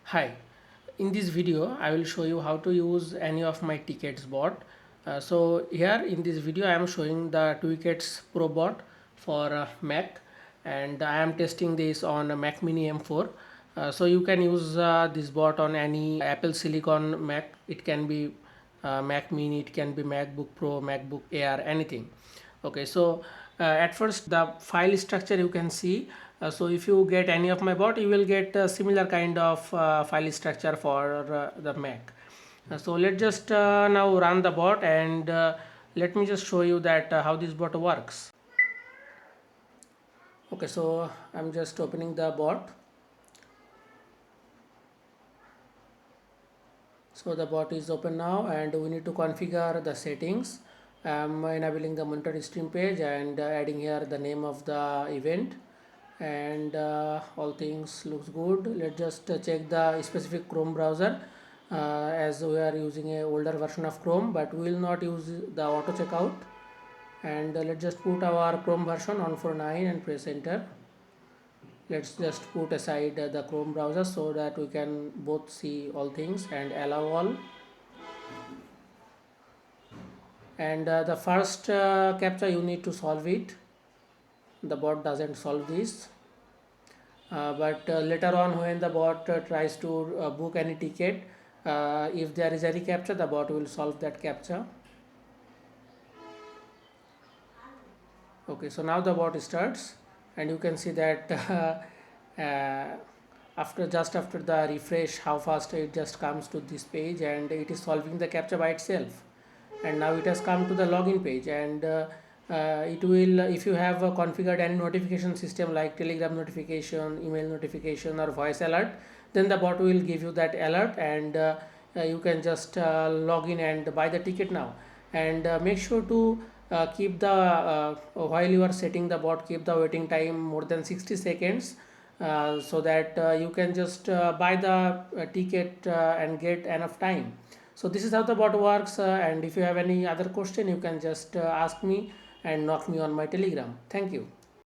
Hi, in this video I will show you how to use any of my tickets bot. So here in this video I am showing the Twickets Pro bot for Mac, and I am testing this on a Mac Mini M4. So you can use this bot on any Apple Silicon Mac. It can be Mac Mini, it can be MacBook Pro, MacBook Air, anything. Okay, so at first the file structure you can see. So if you get any of my bot, you will get a similar kind of file structure for the Mac. So let's just now run the bot, and let me just show you that how this bot works. Okay, so I'm just opening the bot. So the bot is open now, and we need to configure the settings. I'm enabling the monitor stream page and adding here the name of the event, and all things looks good. Let's just check the specific Chrome browser, as we are using a older version of Chrome, but we will not use the auto checkout. And let's just put our Chrome version on 49 and press enter. Let's just put aside the Chrome browser so that we can both see all things, and allow all. And the first captcha you need to solve it. The bot doesn't solve this, but later on when the bot tries to book any ticket, if there is any captcha, the bot will solve that captcha. Okay, so now the bot starts, and you can see that after the refresh, how fast it just comes to this page, and it is solving the captcha by itself. And now it has come to the login page, and it will, if you have configured any notification system like Telegram notification, email notification, or voice alert, then the bot will give you that alert, and you can just log in and buy the ticket now. And make sure to keep the while you are setting the bot, keep the waiting time more than 60 seconds, so that you can just buy the ticket and get enough time. So this is how the bot works, and if you have any other question, you can just ask me and knock me on my Telegram. Thank you.